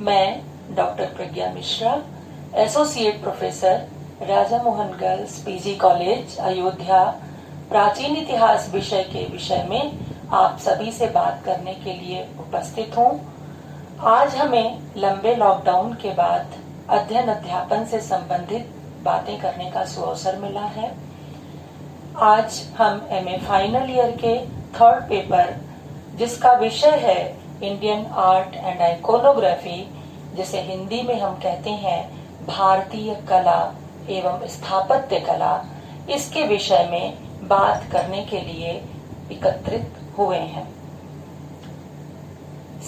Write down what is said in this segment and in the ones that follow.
मैं doctor Pragya Mishra, associate professor, Raja Mohan girls PG college Ayodhya, प्राचीन इतिहास विषय के विषय में आप सभी से बात करने के लिए उपस्थित हूँ। आज हमें लंबे लॉकडाउन के बाद अध्ययन अध्यापन से संबंधित बातें करने का सुअवसर मिला है। आज हम एमए फाइनल ईयर के थर्ड पेपर, जिसका विषय है इंडियन आर्ट एंड आइकोनोग्राफी, जिसे हिंदी में हम कहते हैं भारतीय कला एवं स्थापत्य कला, इसके विषय में बात करने के लिए एकत्रित हुए हैं।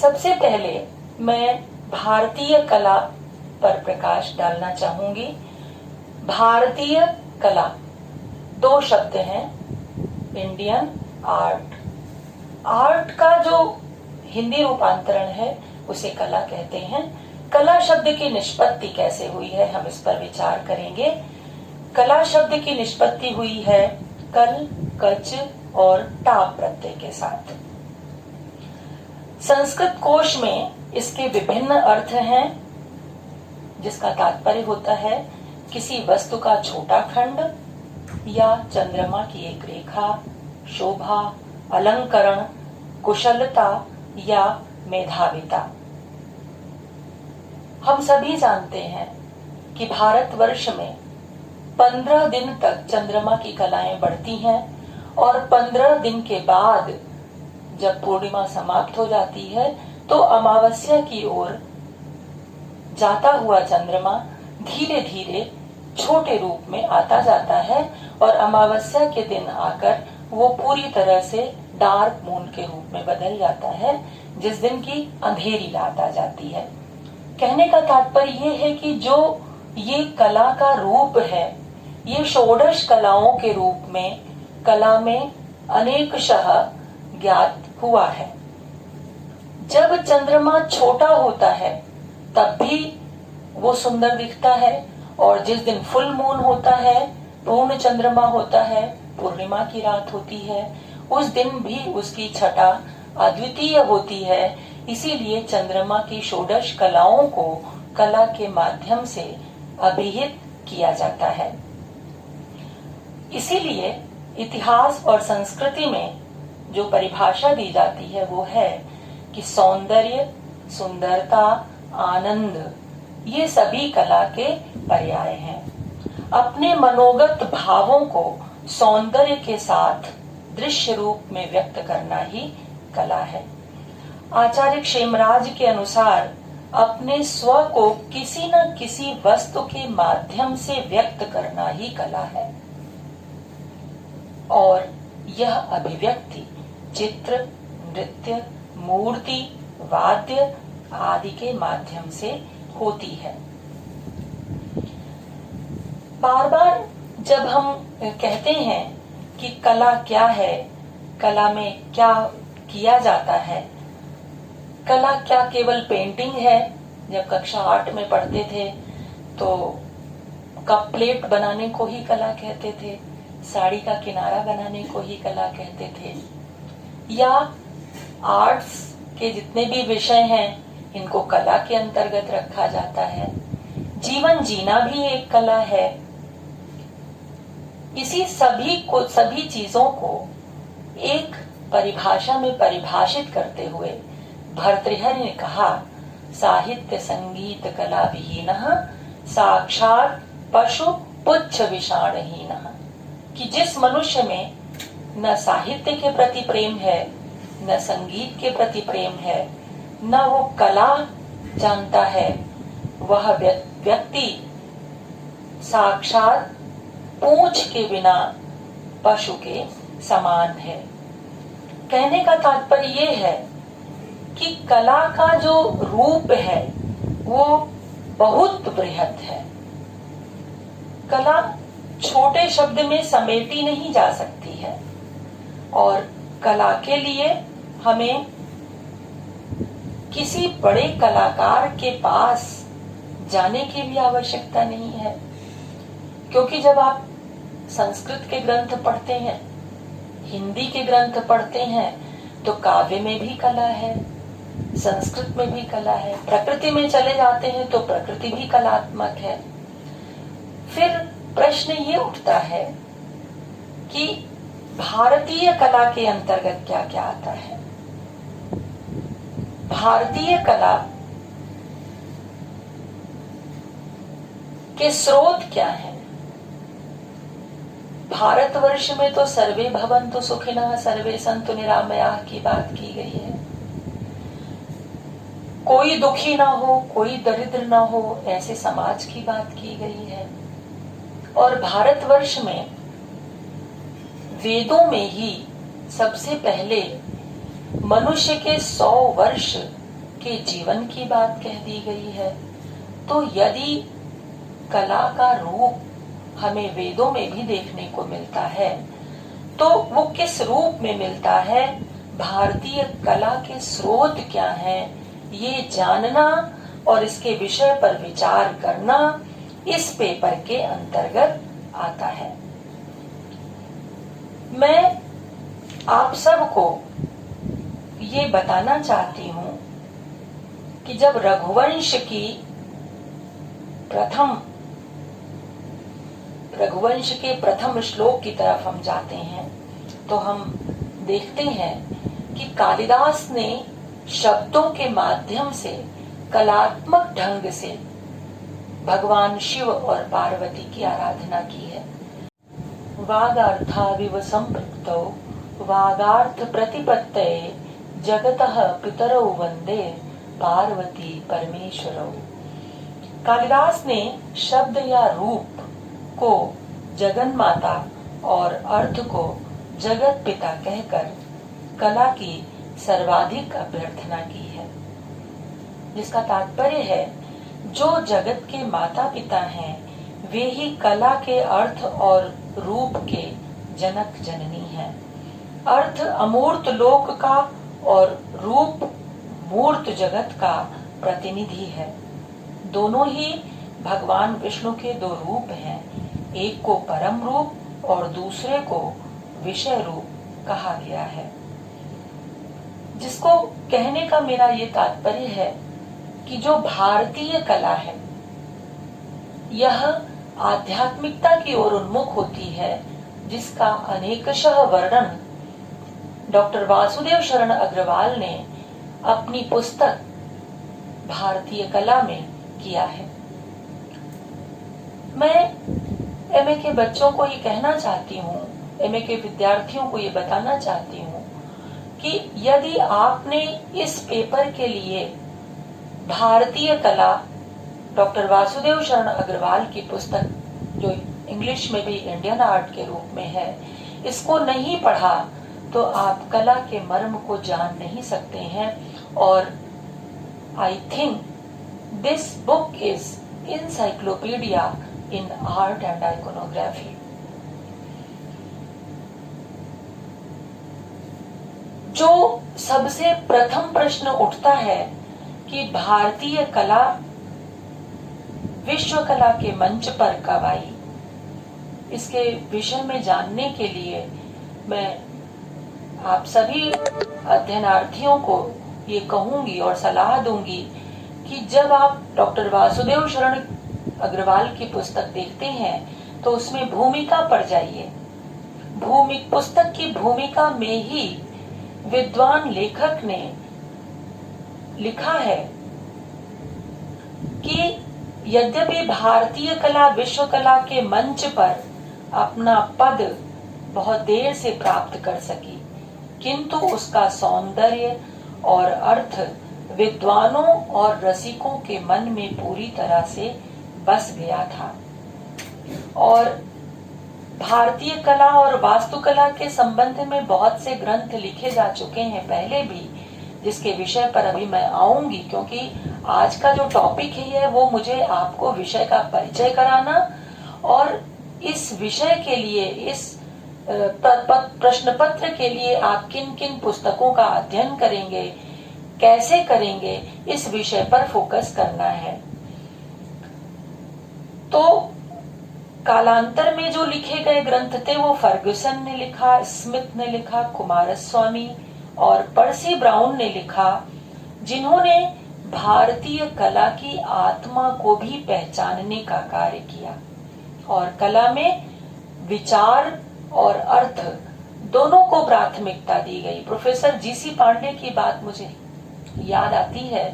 सबसे पहले मैं भारतीय कला पर प्रकाश डालना चाहूंगी। भारतीय कला दो शब्द हैं, इंडियन आर्ट। आर्ट का जो हिंदी रूपांतरण है उसे कला कहते हैं। कला शब्द की निष्पत्ति कैसे हुई है, हम इस पर विचार करेंगे। कला शब्द की निष्पत्ति हुई है कल, कच और टा प्रत्यय के साथ। संस्कृत कोश में इसके विभिन्न अर्थ हैं, जिसका तात्पर्य होता है किसी वस्तु का छोटा खंड या चंद्रमा की एक रेखा, शोभा, अलंकरण, कुशलता या मेधाविता। हम सभी जानते हैं कि भारतवर्ष में 15 दिन तक चंद्रमा की कलाएं बढ़ती हैं और 15 दिन के बाद जब पूर्णिमा समाप्त हो जाती है तो अमावस्या की ओर जाता हुआ चंद्रमा धीरे धीरे छोटे रूप में आता जाता है और अमावस्या के दिन आकर वो पूरी तरह से डार्क मून के रूप में बदल जाता है, जिस दिन की अंधेरी रात आ जाती है। कहने का तात्पर्य ये है कि जो ये कला का रूप है, ये षोडश कलाओं के रूप में कला में अनेकशः ज्ञात हुआ है। जब चंद्रमा छोटा होता है तब भी वो सुंदर दिखता है, और जिस दिन फुल मून होता है, पूर्ण चंद्रमा होता है, पूर्णिमा की रात होती है, उस दिन भी उसकी छटा अद्वितीय होती है। इसीलिए चंद्रमा की षोडश कलाओं को कला के माध्यम से अभिहित किया जाता है। इसीलिए इतिहास और संस्कृति में जो परिभाषा दी जाती है वो है कि सौंदर्य, सुंदरता, आनंद, ये सभी कला के पर्याय हैं। अपने मनोगत भावों को सौंदर्य के साथ दृश्य रूप में व्यक्त करना ही कला है। आचार्य क्षेमराज के अनुसार अपने स्व को किसी न किसी वस्तु के माध्यम से व्यक्त करना ही कला है, और यह अभिव्यक्ति चित्र, नृत्य, मूर्ति, वाद्य आदि के माध्यम से होती है। बार बार जब हम कहते हैं कि कला क्या है, कला में क्या किया जाता है, कला क्या केवल पेंटिंग है। जब कक्षा 8 में पढ़ते थे तो कप प्लेट बनाने को ही कला कहते थे, साड़ी का किनारा बनाने को ही कला कहते थे, या आर्ट्स के जितने भी विषय हैं इनको कला के अंतर्गत रखा जाता है। जीवन जीना भी एक कला है। इसी सभी चीजों को एक परिभाषा में परिभाषित करते हुए भर्तृहरि ने कहा, साहित्य संगीत कला विहीनः साक्षात पशु पुच्छ विषाणहीनः, कि जिस मनुष्य में न साहित्य के प्रति प्रेम है, न संगीत के प्रति प्रेम है, न वो कला जानता है, वह व्यक्ति साक्षात पूंछ के बिना पशु के समान है। कहने का तात्पर्य ये है कि कला का जो रूप है वो बहुत बृहत है। कला छोटे शब्द में समेटी नहीं जा सकती है, और कला के लिए हमें किसी बड़े कलाकार के पास जाने की भी आवश्यकता नहीं है, क्योंकि जब आप संस्कृत के ग्रंथ पढ़ते हैं, हिंदी के ग्रंथ पढ़ते हैं, तो काव्य में भी कला है, संस्कृत में भी कला है, प्रकृति में चले जाते हैं तो प्रकृति भी कलात्मक है। फिर प्रश्न ये उठता है कि भारतीय कला के अंतर्गत क्या क्या आता है। भारतीय कला के स्रोत क्या है। भारतवर्ष में तो सर्वे भवन्तु सुखिनः सर्वे सन्तु निरामयाः की बात की गई है। कोई दुखी ना हो, कोई दरिद्र ना हो, ऐसे समाज की बात की गई है। और भारतवर्ष में वेदों में ही सबसे पहले मनुष्य के 100 वर्ष के जीवन की बात कह दी गई है। तो यदि कला का रूप हमें वेदों में भी देखने को मिलता है तो वो किस रूप में मिलता है, भारतीय कला के स्रोत क्या है, ये जानना और इसके विषय पर विचार करना इस पेपर के अंतर्गत आता है। मैं आप सबको ये बताना चाहती हूं कि जब रघुवंश के प्रथम श्लोक की तरफ हम जाते हैं तो हम देखते हैं कि कालिदास ने शब्दों के माध्यम से कलात्मक ढंग से भगवान शिव और पार्वती की आराधना की है। वागार्थाविव संपृक्तौ वागार्थ प्रतिपत्तये जगतः पितरौ वंदे पार्वती परमेश्वरौ। कालिदास ने शब्द या रूप को जगन माता और अर्थ को जगत पिता कहकर कला की सर्वाधिक अभ्यर्थना की है, जिसका तात्पर्य है जो जगत के माता पिता हैं वे ही कला के अर्थ और रूप के जनक जननी हैं। अर्थ अमूर्त लोक का और रूप मूर्त जगत का प्रतिनिधि है। दोनों ही भगवान विष्णु के 2 रूप हैं, एक को परम रूप और दूसरे को विषय रूप कहा गया है। जिसको कहने का मेरा ये तात्पर्य है कि जो भारतीय कला है यह आध्यात्मिकता की ओर उन्मुख होती है, जिसका अनेकशः वर्णन डॉक्टर वासुदेव शरण अग्रवाल ने अपनी पुस्तक भारतीय कला में किया है। मैं एमए के बच्चों को ये कहना चाहती हूँ, एमए के विद्यार्थियों को ये बताना चाहती हूँ कि यदि आपने इस पेपर के लिए भारतीय कला डॉक्टर वासुदेव शरण अग्रवाल की पुस्तक जो इंग्लिश में भी इंडियन आर्ट के रूप में है, इसको नहीं पढ़ा तो आप कला के मर्म को जान नहीं सकते हैं। और I think this book is encyclopedia in art and iconography. जो सबसे प्रथम प्रश्न उठता है कि भारतीय कला विश्व कला के मंच पर कब आई, इसके विषय में जानने के लिए मैं आप सभी अध्ययनार्थियों को ये कहूंगी और सलाह दूंगी कि जब आप डॉक्टर वासुदेव शरण अग्रवाल की पुस्तक देखते हैं तो उसमें भूमिका पढ़ जाइए। पुस्तक की भूमिका में ही विद्वान लेखक ने लिखा है कि यद्यपि भारतीय कला विश्व कला के मंच पर अपना पद बहुत देर से प्राप्त कर सकी, किंतु उसका सौंदर्य और अर्थ विद्वानों और रसिकों के मन में पूरी तरह से बस गया था। और भारतीय कला और वास्तुकला के संबंध में बहुत से ग्रंथ लिखे जा चुके हैं पहले भी, जिसके विषय पर अभी मैं आऊंगी, क्योंकि आज का जो टॉपिक है वो मुझे आपको विषय का परिचय कराना और इस विषय के लिए, इस प्रश्न पत्र के लिए आप किन किन पुस्तकों का अध्ययन करेंगे, कैसे करेंगे, इस विषय पर फोकस करना है। तो कालांतर में जो लिखे गए ग्रंथ थे वो फर्ग्यूसन ने लिखा, स्मिथ ने लिखा, कुमारस्वामी और पर्सी ब्राउन ने लिखा, जिन्होंने भारतीय कला की आत्मा को भी पहचानने का कार्य किया और कला में विचार और अर्थ दोनों को प्राथमिकता दी गई। प्रोफेसर जीसी पांडे की बात मुझे याद आती है।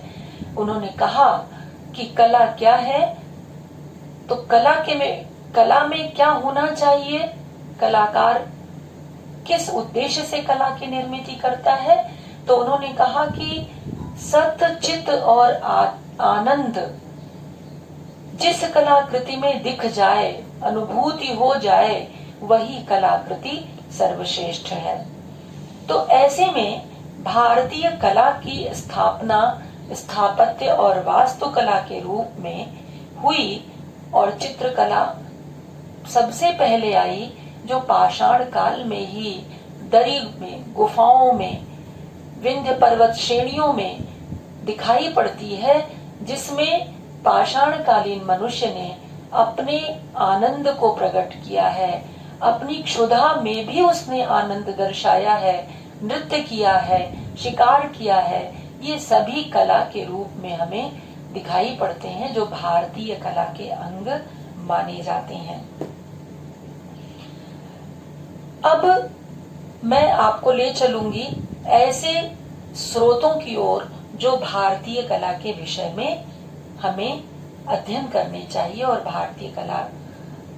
उन्होंने कहा कि कला क्या है, तो कला में क्या होना चाहिए, कलाकार किस उद्देश्य से कला की निर्मित करता है, तो उन्होंने कहा कि सत चित और आनंद जिस कलाकृति में दिख जाए, अनुभूति हो जाए, वही कलाकृति सर्वश्रेष्ठ है। तो ऐसे में भारतीय कला की स्थापना स्थापत्य और वास्तुकला के रूप में हुई और चित्रकला सबसे पहले आई, जो पाषाण काल में ही दरी में, गुफाओं में, विंध्य पर्वत श्रेणियों में दिखाई पड़ती है, जिसमें पाषाणकालीन मनुष्य ने अपने आनंद को प्रकट किया है, अपनी क्षुधा में भी उसने आनंद दर्शाया है, नृत्य किया है, शिकार किया है। ये सभी कला के रूप में हमें दिखाई पड़ते हैं, जो भारतीय कला के अंग माने जाते हैं। अब मैं आपको ले चलूंगी ऐसे स्रोतों की ओर जो भारतीय कला के विषय में हमें अध्ययन करने चाहिए और भारतीय कला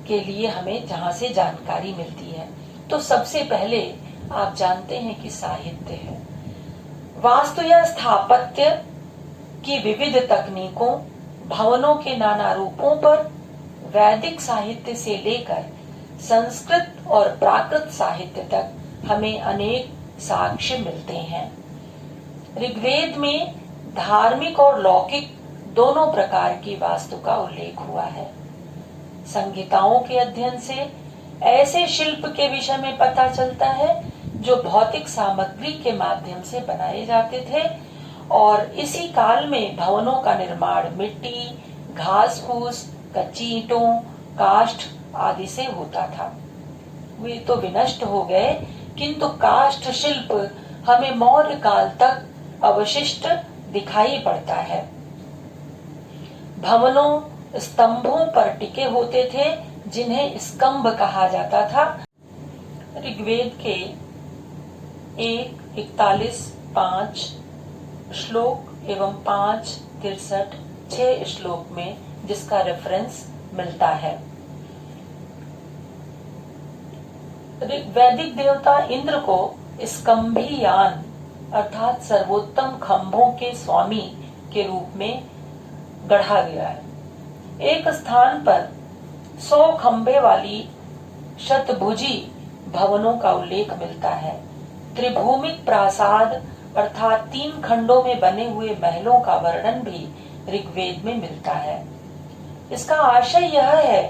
के लिए हमें जहां से जानकारी मिलती है। तो सबसे पहले आप जानते हैं कि साहित्य है। वास्तु या स्थापत्य की विविध तकनीकों, भवनों के नाना रूपों पर वैदिक साहित्य से लेकर संस्कृत और प्राकृत साहित्य तक हमें अनेक साक्ष्य मिलते हैं। ऋग्वेद में धार्मिक और लौकिक दोनों प्रकार की वास्तु का उल्लेख हुआ है। संहिताओं के अध्ययन से ऐसे शिल्प के विषय में पता चलता है जो भौतिक सामग्री के माध्यम से बनाए जाते थे और इसी काल में भवनों का निर्माण मिट्टी, घास फूस, कच्ची ईंटों, काष्ठ आदि से होता था। वे तो विनष्ट हो गए, किंतु काष्ठ शिल्प हमें मौर्य काल तक अवशिष्ट दिखाई पड़ता है। भवनों स्तंभों पर टिके होते थे, जिन्हें स्कंभ कहा जाता था। ऋग्वेद के 1:41-5 श्लोक एवं 5:63 6 श्लोक में जिसका रेफरेंस मिलता है। वैदिक देवता इंद्र को स्कंभीयान अर्थात सर्वोत्तम खंभों के स्वामी के रूप में गढ़ा गया है। एक स्थान पर 100 खंभे वाली शतभुजी भवनों का उल्लेख मिलता है। त्रिभूमिक प्रासाद अर्थात 3 खंडों में बने हुए महलों का वर्णन भी ऋग्वेद में मिलता है। इसका आशय यह है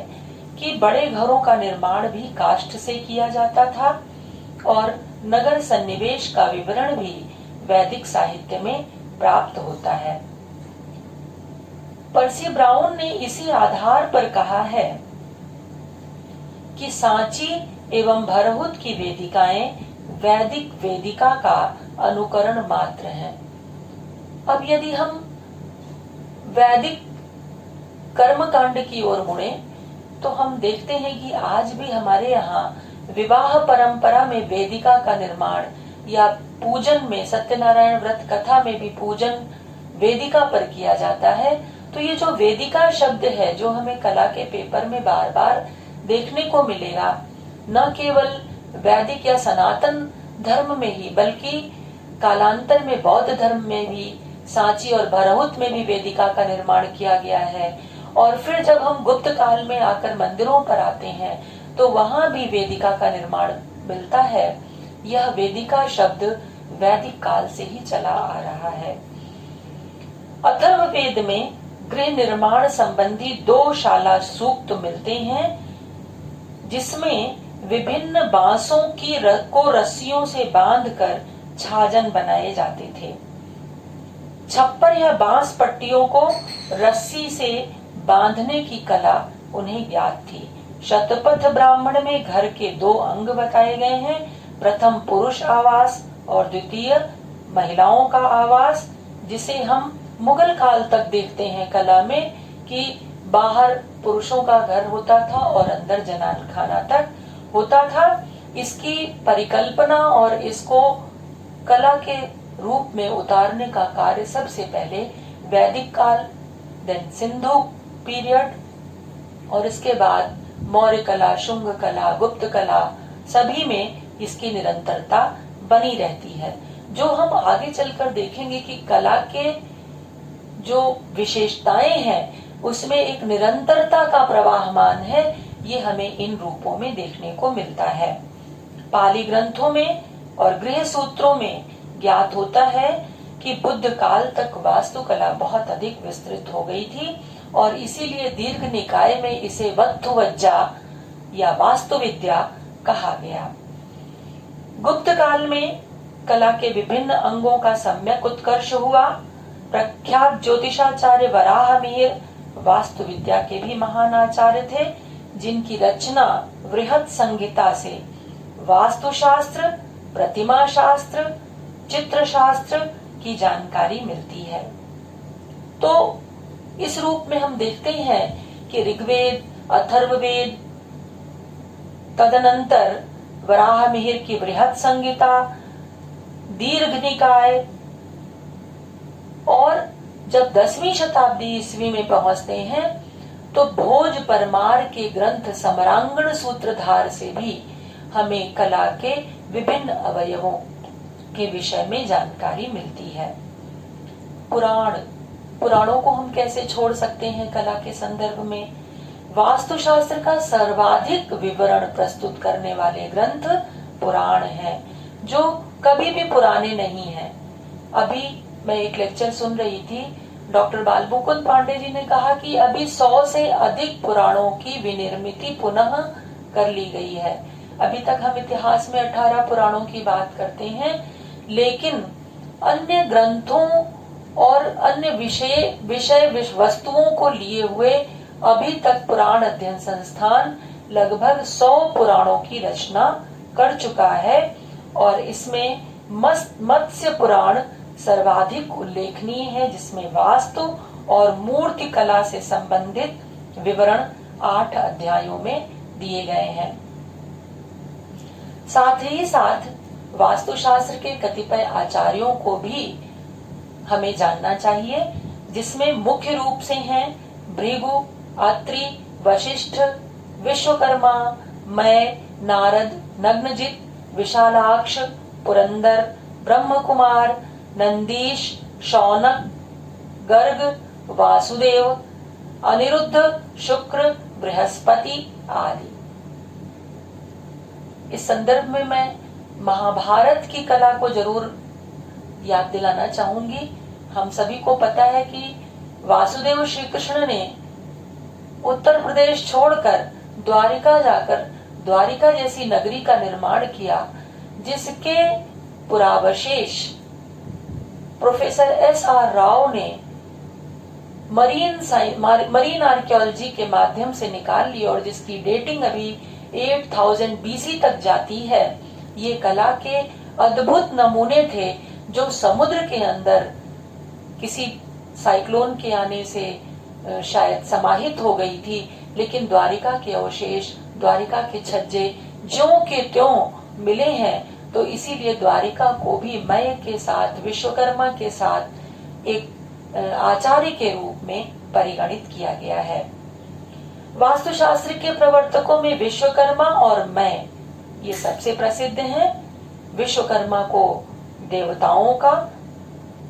कि बड़े घरों का निर्माण भी काष्ठ से किया जाता था और नगर सन्निवेश का विवरण भी वैदिक साहित्य में प्राप्त होता है। पर्सी ब्राउन ने इसी आधार पर कहा है कि सांची एवं भरहुत की वेदिकाएं वैदिक वेदिका का अनुकरण मात्र हैं। अब यदि हम वैदिक कर्मकांड की ओर मुड़े तो हम देखते हैं कि आज भी हमारे यहाँ विवाह परंपरा में वेदिका का निर्माण या पूजन में, सत्यनारायण व्रत कथा में भी पूजन वेदिका पर किया जाता है। तो ये जो वेदिका शब्द है, जो हमें कला के पेपर में बार बार देखने को मिलेगा, न केवल वैदिक या सनातन धर्म में ही बल्कि कालांतर में बौद्ध धर्म में भी, सांची और भरहुत में भी वेदिका का निर्माण किया गया है। और फिर जब हम गुप्त काल में आकर मंदिरों पर आते हैं तो वहां भी वेदिका का निर्माण मिलता है। यह वेदिका शब्द वैदिक काल से ही चला आ रहा है। अथर्ववेद में गृह निर्माण संबंधी 2 शाला सूक्त मिलते हैं, जिसमें विभिन्न बांसों की को रस्सियों से बांधकर छाजन बनाए जाते थे। छप्पर या बांस पट्टियों को रस्सी से बांधने की कला उन्हें ज्ञात थी। शतपथ ब्राह्मण में घर के 2 अंग बताए गए हैं। प्रथम पुरुष आवास और द्वितीय महिलाओं का आवास। जिसे हम मुगल काल तक देखते हैं कला में, कि बाहर पुरुषों का घर होता था और अंदर जनान खाना तक होता था। इसकी परिकल्पना और इसको कला के रूप में उतारने का कार्य सबसे पहले वैदिक काल, देन सिंधु पीरियड, और इसके बाद मौर्य कला, शुंग कला, गुप्त कला, सभी में इसकी निरंतरता बनी रहती है। जो हम आगे चलकर देखेंगे कि कला के जो विशेषताएं हैं उसमें एक निरंतरता का प्रवाहमान है, ये हमें इन रूपों में देखने को मिलता है। पाली ग्रंथों में और गृह सूत्रों में ज्ञात होता है कि बुद्ध काल तक वास्तुकला बहुत अधिक विस्तृत हो गई थी और इसीलिए दीर्घ निकाय में इसे वत्थुवज्जा या वास्तुविद्या कहा गया। गुप्त काल में कला के विभिन्न अंगों का सम्यक उत्कर्ष हुआ। प्रख्यात ज्योतिषाचार्य वराहमिहिर वास्तुविद्या के भी महान आचार्य थे, जिनकी रचना वृहत संहिता से वास्तुशास्त्र, प्रतिमा शास्त्र, चित्र शास्त्र की जानकारी मिलती है। तो इस रूप में हम देखते हैं कि ऋग्वेद, अथर्ववेद, तदनंतर वराहमिहिर की बृहत संहिता, दीर्घ निकाय, और जब 10वीं शताब्दी ईस्वी में पहुंचते हैं तो भोज परमार के ग्रंथ सम्रांगण सूत्रधार से भी हमें कला के विभिन्न अवयवों के विषय में जानकारी मिलती है। पुराणों को हम कैसे छोड़ सकते हैं कला के संदर्भ में? वास्तुशास्त्र का सर्वाधिक विवरण प्रस्तुत करने वाले ग्रंथ पुराण हैं, जो कभी भी पुराने नहीं हैं। अभी मैं एक लेक्चर सुन रही थी, डॉक्टर बालमुकुंद पांडे जी ने कहा कि अभी 100 से अधिक पुराणों की विनिर्मिति पुनः कर ली गई है। अभी तक हम इतिहास में 18 पुराणों की बात करते हैं, लेकिन अन्य ग्रंथों और अन्य विषय वस्तुओं को लिए हुए अभी तक पुराण अध्ययन संस्थान लगभग 100 पुराणों की रचना कर चुका है और इसमें मत्स्य पुराण सर्वाधिक उल्लेखनीय है, जिसमें वास्तु और मूर्ति कला से संबंधित विवरण 8 अध्यायों में दिए गए हैं। साथ ही साथ वास्तुशास्त्र के कतिपय आचार्यों को भी हमें जानना चाहिए, जिसमें मुख्य रूप से हैं भृगु, अत्रि, वशिष्ठ, विश्वकर्मा, मय, नारद, नग्नजित, विशालाक्ष, पुरंदर, ब्रह्म कुमार, नंदीश, शौनक, गर्ग, वासुदेव, अनिरुद्ध, शुक्र, बृहस्पति आदि। इस संदर्भ में मैं महाभारत की कला को जरूर याद दिलाना चाहूंगी। हम सभी को पता है कि वासुदेव श्री कृष्ण ने उत्तर प्रदेश छोड़कर द्वारिका जाकर द्वारिका जैसी नगरी का निर्माण किया, जिसके पुरावशेष प्रोफेसर एस.आर. राव ने मरीन आर्कियोलॉजी के माध्यम से निकाल ली और जिसकी डेटिंग अभी 8000 BC तक जाती है। ये कला के अद्भुत नमूने थे जो समुद्र के अंदर किसी साइक्लोन के आने से शायद समाहित हो गई थी, लेकिन द्वारिका के अवशेष, द्वारिका के छज्जे ज्यों के त्यों मिले हैं। तो इसीलिए द्वारिका को भी मय के साथ, विश्वकर्मा के साथ एक आचार्य के रूप में परिगणित किया गया है। वास्तुशास्त्र के प्रवर्तकों में विश्वकर्मा और मय ये सबसे प्रसिद्ध हैं। विश्वकर्मा को देवताओं का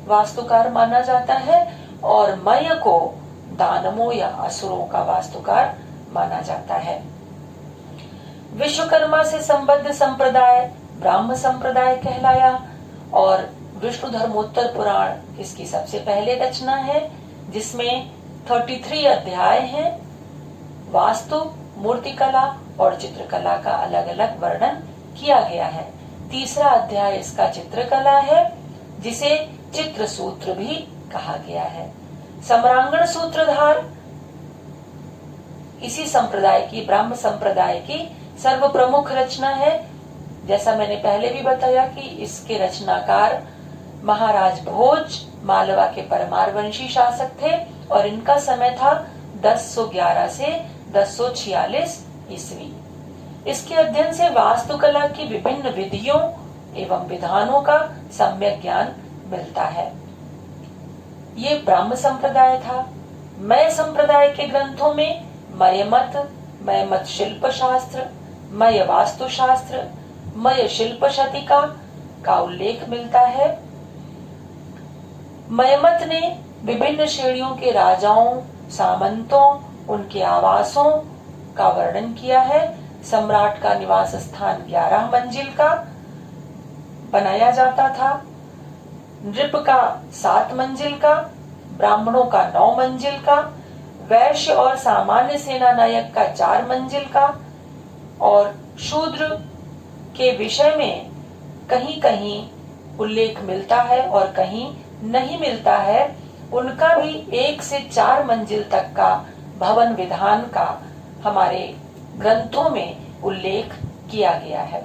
वास्तुकार माना जाता है और मय को दानवों या असुरों का वास्तुकार माना जाता है। विश्वकर्मा से संबद्ध संप्रदाय ब्राह्म संप्रदाय कहलाया और विष्णु धर्मोत्तर पुराण इसकी सबसे पहले रचना है, जिसमें 33 अध्याय हैं। वास्तु, मूर्तिकला और चित्रकला का अलग अलग वर्णन किया गया है। तीसरा अध्याय इसका चित्रकला है, जिसे चित्र सूत्र भी कहा गया है। सम्रांगण सूत्रधार इसी संप्रदाय की, ब्राह्म संप्रदाय की सर्व प्रमुख रचना है। जैसा मैंने पहले भी बताया कि इसके रचनाकार महाराज भोज मालवा के परमार वंशी शासक थे और इनका समय था 1011 से 1046 ईस्वी। इसके अध्ययन से वास्तुकला की विभिन्न विधियों एवं विधानों का सम्यक ज्ञान मिलता है। ये ब्राह्म संप्रदाय था। मय संप्रदाय के ग्रंथों में मय शिल्प शास्त्र, मय वास्तु शास्त्र, मय शिल्प शतिका का उल्लेख मिलता है। मयमत ने विभिन्न श्रेणियों के राजाओं, सामंतों, उनके आवासों का वर्णन किया है। सम्राट का निवास स्थान 11 मंजिल का बनाया जाता था, नृप का 7 मंजिल का, ब्राह्मणों का 9 मंजिल का, वैश्य और सामान्य सेना नायक का 4 मंजिल का, और शूद्र के विषय में कहीं कहीं उल्लेख मिलता है और कहीं नहीं मिलता है। उनका भी 1 से 4 मंजिल तक का भवन विधान का हमारे ग्रंथों में उल्लेख किया गया है।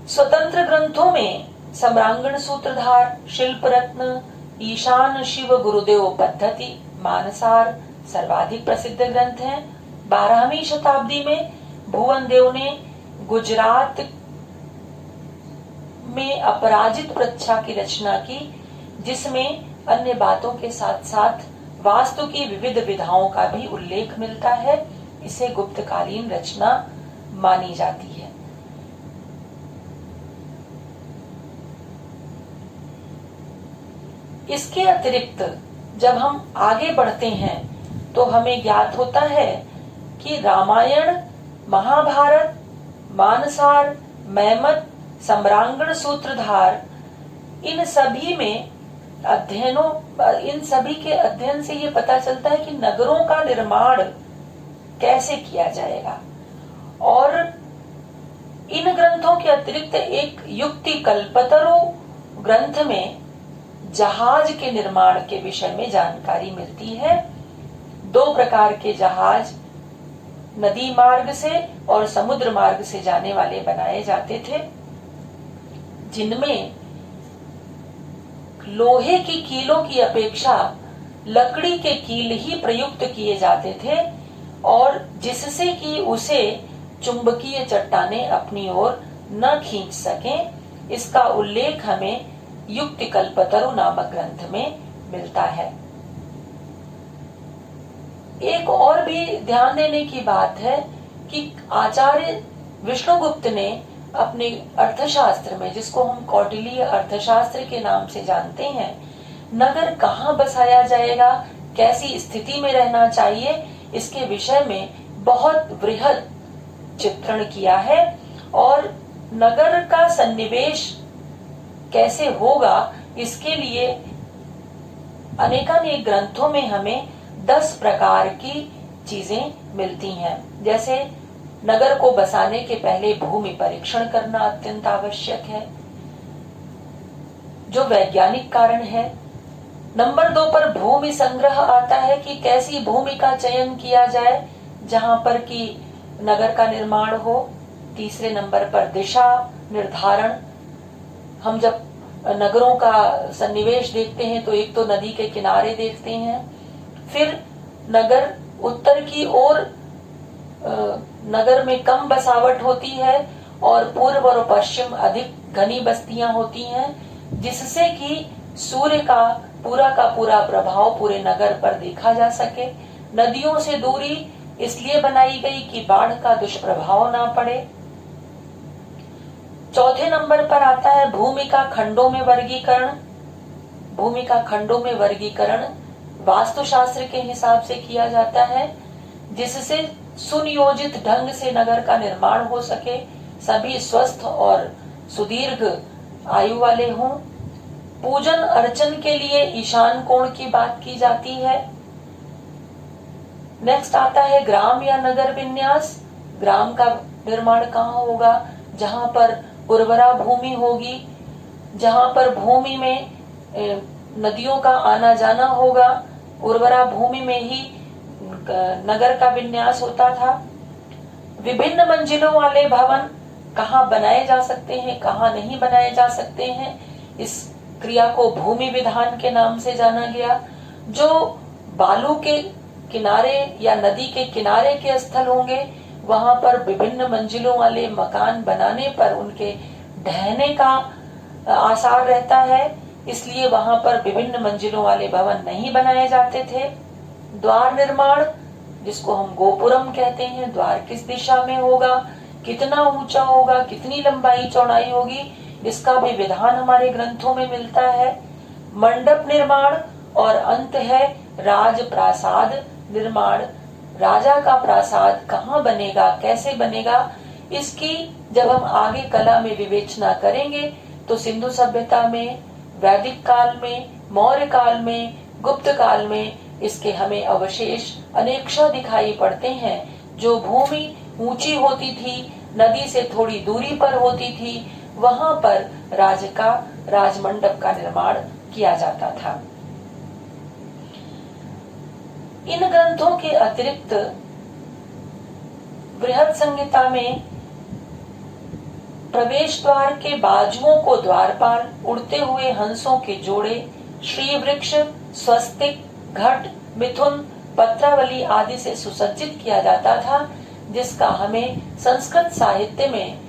स्वतंत्र ग्रंथों में सम्रांगण सूत्रधार, शिल्प रत्न, ईशान शिव गुरुदेव पद्धति, मानसार सर्वाधिक प्रसिद्ध ग्रंथ हैं। 12वीं शताब्दी में भुवन देव ने गुजरात में अपराजित प्रच्छा की रचना की, जिसमें अन्य बातों के साथ साथ वास्तु की विविध विधाओं का भी उल्लेख मिलता है। इसे गुप्तकालीन रचना मानी जाती है। इसके अतिरिक्त जब हम आगे बढ़ते हैं तो हमें ज्ञात होता है कि रामायण, महाभारत, मानसार, मैमत, सम्रांगण सूत्रधार, इन सभी के अध्ययन से ये पता चलता है कि नगरों का निर्माण कैसे किया जाएगा। और इन ग्रंथों के अतिरिक्त एक युक्ति कल्पतरु ग्रंथ में जहाज के निर्माण के विषय में जानकारी मिलती है। 2 प्रकार के जहाज नदी मार्ग से और समुद्र मार्ग से जाने वाले बनाए जाते थे, जिनमें लोहे की कीलों की अपेक्षा लकड़ी के कील ही प्रयुक्त किए जाते थे, और जिससे कि उसे चुंबकीय चट्टानें अपनी ओर न खींच सकें। इसका उल्लेख हमें युक्ति कल्पतरु नामक ग्रंथ में मिलता है। एक और भी ध्यान देने की बात है कि आचार्य विष्णुगुप्त ने अपने अर्थशास्त्र में, जिसको हम कौटिल्य अर्थशास्त्र के नाम से जानते हैं, नगर कहाँ बसाया जाएगा, कैसी स्थिति में रहना चाहिए, इसके विषय में बहुत वृहद चित्रण किया है। और नगर का सन्निवेश कैसे होगा, इसके लिए अनेकानेक ग्रंथों में हमें 10 प्रकार की चीजें मिलती हैं। जैसे नगर को बसाने के पहले भूमि परीक्षण करना अत्यंत आवश्यक है, जो वैज्ञानिक कारण है। नंबर 2 पर भूमि संग्रह आता है कि कैसी भूमि का चयन किया जाए जहां पर कि नगर का निर्माण हो। तीसरे नंबर पर दिशा निर्धारण। हम जब नगरों का सन्निवेश देखते हैं तो एक तो नदी के किनारे देखते हैं, फिर नगर उत्तर की ओर नगर में कम बसावट होती है और पूर्व और पश्चिम अधिक घनी बस्तियां होती हैं, जिससे कि सूर्य का पूरा प्रभाव पूरे नगर पर देखा जा सके। नदियों से दूरी इसलिए बनाई गई कि बाढ़ का दुष्प्रभाव ना पड़े। चौथे नंबर पर आता है भूमि का खंडों में वर्गीकरण। भूमि का खंडों में वर्गीकरण वास्तुशास्त्र के हिसाब से किया जाता है, जिससे सुनियोजित ढंग से नगर का निर्माण हो सके, सभी स्वस्थ और सुदीर्घ आयु वाले हों। पूजन अर्चन के लिए ईशान कोण की बात की जाती है। नेक्स्ट आता है ग्राम या नगर विन्यास। ग्राम का निर्माण कहाँ होगा? जहां पर उर्वरा भूमि होगी, जहां पर भूमि में नदियों का आना जाना होगा, उर्वरा भूमि में ही नगर का विन्यास होता था। विभिन्न मंजिलों वाले भवन कहाँ बनाए जा सकते हैं, कहाँ नहीं बनाए जा सकते हैं, इस क्रिया को भूमि विधान के नाम से जाना गया। जो बालू के किनारे या नदी के किनारे के स्थल होंगे वहां पर विभिन्न मंजिलों वाले मकान बनाने पर उनके ढहने का आसार रहता है, इसलिए वहां पर विभिन्न मंजिलों वाले भवन नहीं बनाए जाते थे। द्वार निर्माण, जिसको हम गोपुरम कहते हैं, द्वार किस दिशा में होगा, कितना ऊंचा होगा, कितनी लंबाई चौड़ाई होगी, इसका भी विधान हमारे ग्रंथों में मिलता है। मंडप निर्माण और अंत है राजप्रासाद निर्माण। राजा का प्रासाद कहाँ बनेगा, कैसे बनेगा, इसकी जब हम आगे कला में विवेचना करेंगे तो सिंधु सभ्यता में, वैदिक काल में, मौर्य काल में, गुप्त काल में इसके हमें अवशेष अनेकशः दिखाई पड़ते हैं। जो भूमि ऊंची होती थी, नदी से थोड़ी दूरी पर होती थी, वहां पर राजमंडप का निर्माण किया जाता था। इन ग्रंथों के अतिरिक्त बृहद संहिता में प्रवेश द्वार के बाजुओं को द्वारपाल, उड़ते हुए हंसों के जोड़े, श्री वृक्ष, स्वस्तिक, घट, मिथुन, पत्रावली आदि से सुसज्जित किया जाता था, जिसका हमें संस्कृत साहित्य में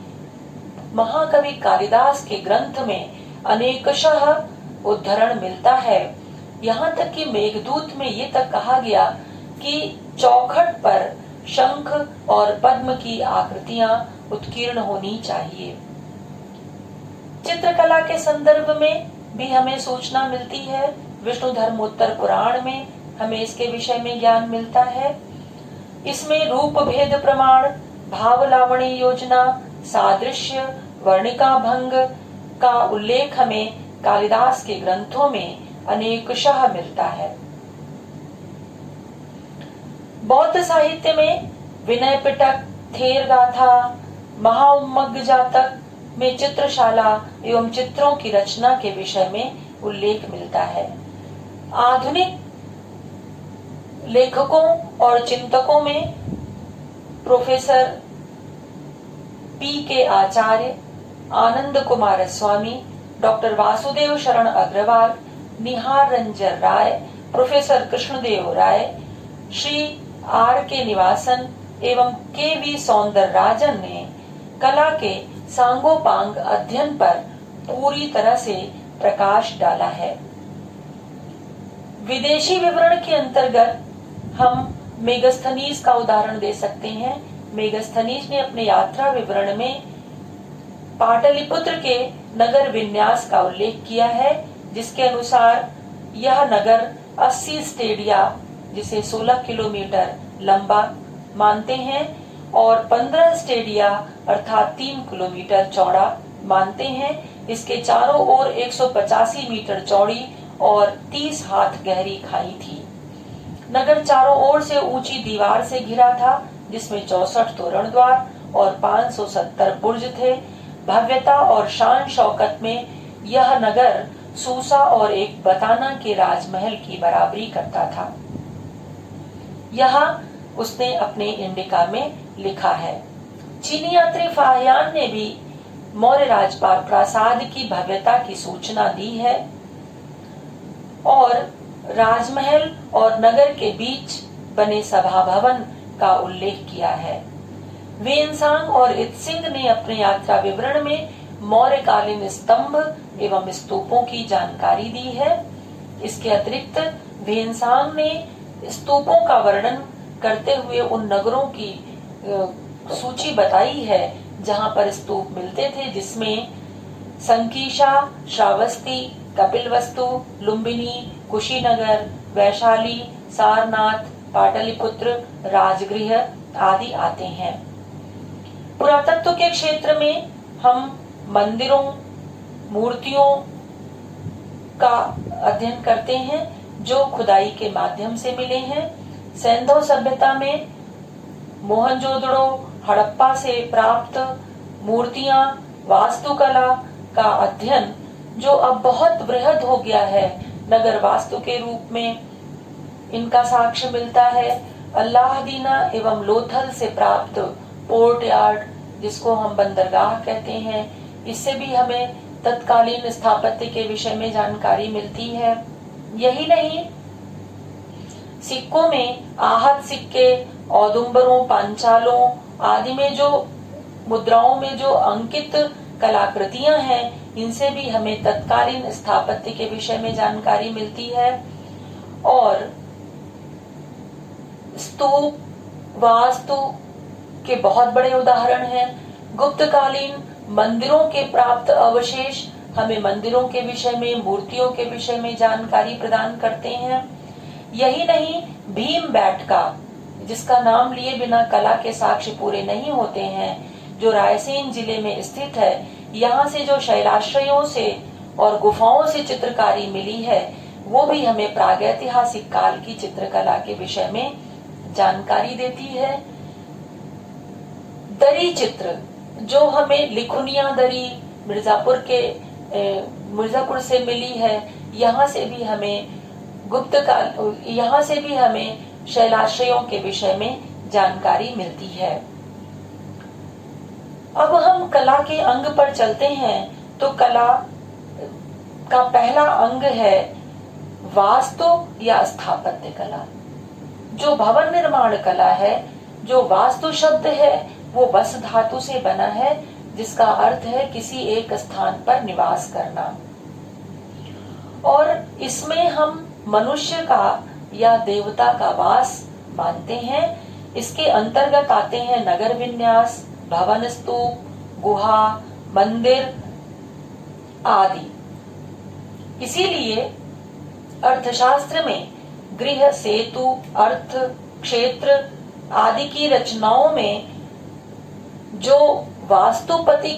महाकवि कालिदास के ग्रंथ में अनेकशः उद्धरण मिलता है। यहाँ तक कि मेघदूत में ये तक कहा गया कि चौखट पर शंख और पद्म की आकृतियां उत्कीर्ण होनी चाहिए। चित्रकला के संदर्भ में भी हमें सूचना मिलती है। विष्णु धर्मोत्तर पुराण में हमें इसके विषय में ज्ञान मिलता है। इसमें रूप भेद प्रमाण, भाव लावणी योजना, सादृश्य, वर्णिका भंग का उल्लेख हमें कालिदास के ग्रंथों में अनेकशः मिलता है। बौद्ध साहित्य में विनय पिटक, थेर गाथा, महाउम्मग जातक में चित्रशाला एवं चित्रों की रचना के विषय में उल्लेख मिलता है। आधुनिक लेखकों और चिंतकों में प्रोफेसर पी.के. आचार्य, आनंद कुमार स्वामी, डॉक्टर वासुदेव शरण अग्रवाल, निहार रंजन राय, प्रोफेसर कृष्णदेव राय, श्री आर.के. निवासन एवं के.वी. सौंदरराजन ने कला के सांगोपांग अध्ययन पर पूरी तरह से प्रकाश डाला है। विदेशी विवरण के अंतर्गत हम मेगस्थनीज का उदाहरण दे सकते हैं। मेगस्थनीज ने अपने यात्रा विवरण में पाटलिपुत्र के नगर विन्यास का उल्लेख किया है, जिसके अनुसार यह नगर 80 स्टेडिया, जिसे 16 किलोमीटर लंबा मानते हैं, और 15 स्टेडिया अर्थात 3 किलोमीटर चौड़ा मानते हैं। इसके चारों ओर 185 मीटर चौड़ी और 30 हाथ गहरी खाई थी। नगर चारों ओर से ऊंची दीवार से घिरा था, जिसमें 64 तोरण द्वार और 570 बुर्ज थे। भव्यता और शान शौकत में यह नगर सूसा और एक बताना के राजमहल की बराबरी करता था। यहाँ उसने अपने इंडिका में लिखा है। चीनी यात्री फाहियान ने भी मौर्य राजपाल प्रासाद की भव्यता की सूचना दी है और राजमहल और नगर के बीच बने सभा भवन का उल्लेख किया है। वेनसांग और इत्सिंग ने अपने यात्रा विवरण में मौर्यकालीन स्तंभ एवं स्तूपों की जानकारी दी है। इसके अतिरिक्त वेनसांग ने स्तूपों का वर्णन करते हुए उन नगरों की सूची बताई है जहां पर स्तूप मिलते थे, जिसमें संकीशा, श्रावस्ती, कपिलवस्तु, लुम्बिनी, कुशीनगर, वैशाली, सारनाथ, पाटलिपुत्र, राजगृह आदि आते हैं। पुरातत्व के क्षेत्र में हम मंदिरों, मूर्तियों का अध्ययन करते हैं जो खुदाई के माध्यम से मिले हैं। सैंधव सभ्यता में मोहनजोदड़ो, हड़प्पा से प्राप्त मूर्तियां, वास्तुकला का अध्ययन जो अब बहुत बृहद हो गया है, नगर वास्तु के रूप में इनका साक्ष्य मिलता है। अल्लाहदीना एवं लोथल से प्राप्त पोर्ट यार्ड, जिसको हम बंदरगाह कहते हैं, इससे भी हमें तत्कालीन स्थापत्य के विषय में जानकारी मिलती है। यही नहीं, सिक्कों में आहत सिक्के, औदुंबरों, पांचालों आदि में जो मुद्राओं में जो अंकित कलाकृतियां हैं, इनसे भी हमें तत्कालीन स्थापत्य के विषय में जानकारी मिलती है। और स्तूप, वास्तु के बहुत बड़े उदाहरण हैं। गुप्तकालीन मंदिरों के प्राप्त अवशेष हमें मंदिरों के विषय में, मूर्तियों के विषय में जानकारी प्रदान करते हैं। यही नहीं, भीमबेटका, जिसका नाम लिए बिना कला के साक्ष्य पूरे नहीं होते हैं, जो रायसेन जिले में स्थित है, यहाँ से जो शैलाश्रयों से और गुफाओं से चित्रकारी मिली है, वो भी हमें प्रागैतिहासिक काल की चित्रकला के विषय में जानकारी देती है। दरी चित्र, जो हमें लिखुनिया दरी मिर्जापुर से मिली है, यहाँ से भी हमें शैलाश्रयों के विषय में जानकारी मिलती है। अब हम कला के अंग पर चलते हैं, तो कला का पहला अंग है वास्तु या स्थापत्य कला। जो भवन निर्माण कला है, जो वास्तु शब्द है, वो बस धातु से बना है, जिसका अर्थ है किसी एक स्थान पर निवास करना। और इसमें हम मनुष्य का या देवता का वास मानते हैं। इसके अंतर्गत आते हैं नगर विन्यास, भवन, स्तूप, गुहा, मंदिर आदि। इसीलिए अर्थशास्त्र में गृह, सेतु, अर्थ, क्षेत्र आदि की रचनाओं में जो वास्तुपति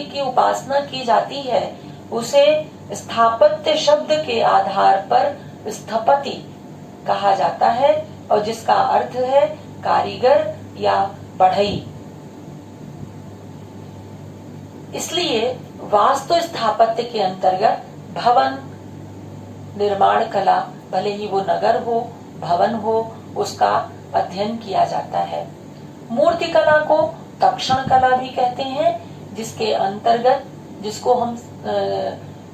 की उपासना की जाती है, उसे स्थापत्य शब्द के आधार पर स्थपति कहा जाता है, और जिसका अर्थ है कारीगर या बढ़ई। इसलिए वास्तु स्थापत्य के अंतर्गत भवन निर्माण कला, भले ही वो नगर हो, भवन हो, उसका अध्ययन किया जाता है। मूर्ति कला को तक्षण कला भी कहते हैं, जिसके अंतर्गत जिसको हम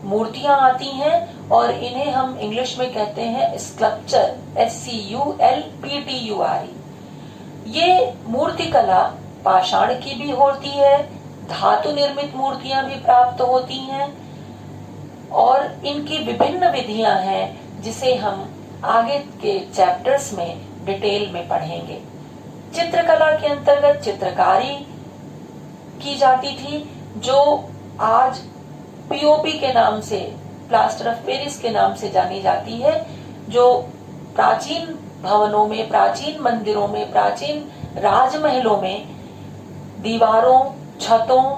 मूर्तियां आती हैं, और इन्हें हम इंग्लिश में कहते हैं स्कल्पचर, SCULPTURE। ये मूर्ति कला पाषाण की भी होती है, धातु निर्मित मूर्तियां भी प्राप्त होती हैं, और इनकी विभिन्न विधियां हैं, जिसे हम आगे के चैप्टर्स में डिटेल में पढ़ेंगे। चित्रकला के अंतर्गत चित्रकारी की जाती थी, जो आज POP के नाम से, प्लास्टर ऑफ पेरिस के नाम से जानी जाती है, जो प्राचीन भवनों में, प्राचीन मंदिरों में, प्राचीन राजमहलों में दीवारों, छतों,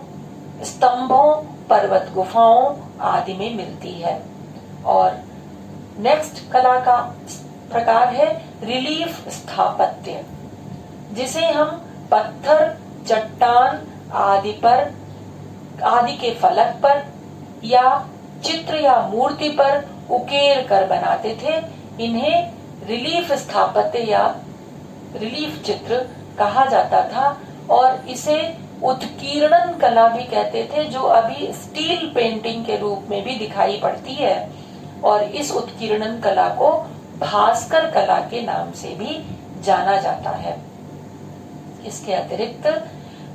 स्तंभों, पर्वत गुफाओं आदि में मिलती है। और नेक्स्ट कला का प्रकार है रिलीफ स्थापत्य, जिसे हम पत्थर, चट्टान आदि के फलक पर या चित्र या मूर्ति पर उकेर कर बनाते थे। इन्हें रिलीफ स्थापत्य या रिलीफ चित्र कहा जाता था, और इसे उत्कीर्णन कला भी कहते थे, जो अभी स्टील पेंटिंग के रूप में भी दिखाई पड़ती है। और इस उत्कीर्णन कला को भास्कर कला के नाम से भी जाना जाता है। इसके अतिरिक्त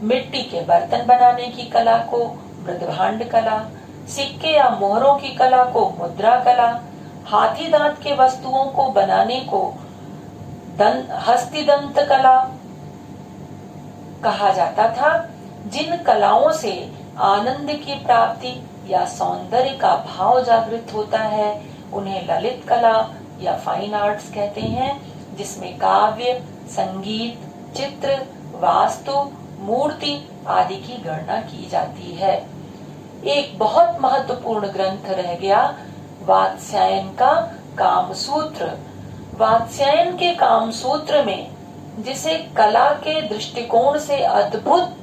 मिट्टी के बर्तन बनाने की कला को मृदभांड कला, सिक्के या मोहरों की कला को मुद्रा कला, हाथी दांत के वस्तुओं को बनाने को हस्तिदंत कला कहा जाता था। जिन कलाओं से आनंद की प्राप्ति या सौंदर्य का भाव जागृत होता है, उन्हें ललित कला या फाइन आर्ट्स कहते हैं, जिसमें काव्य, संगीत, चित्र, वास्तु, मूर्ति आदि की गणना की जाती है। एक बहुत महत्वपूर्ण ग्रंथ रह गया वात्स्यायन का कामसूत्र। वात्स्यायन के कामसूत्र में, जिसे कला के दृष्टिकोण से अद्भुत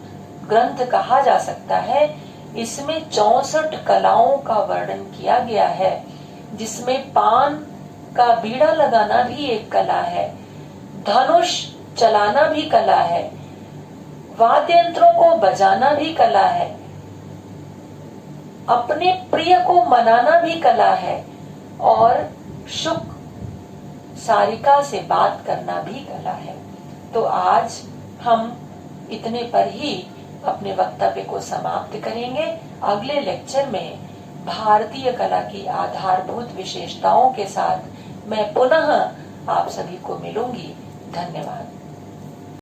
ग्रंथ कहा जा सकता है, इसमें 64 कलाओं का वर्णन किया गया है, जिसमें पान का बीड़ा लगाना भी एक कला है, धनुष चलाना भी कला है, वाद्य यंत्रों को बजाना भी कला है, अपने प्रिय को मनाना भी कला है और शुक सारिका से बात करना भी कला है। तो आज हम इतने पर ही अपने वक्तव्य को समाप्त करेंगे। अगले लेक्चर में भारतीय कला की आधारभूत विशेषताओं के साथ मैं पुनः आप सभी को मिलूंगी। धन्यवाद।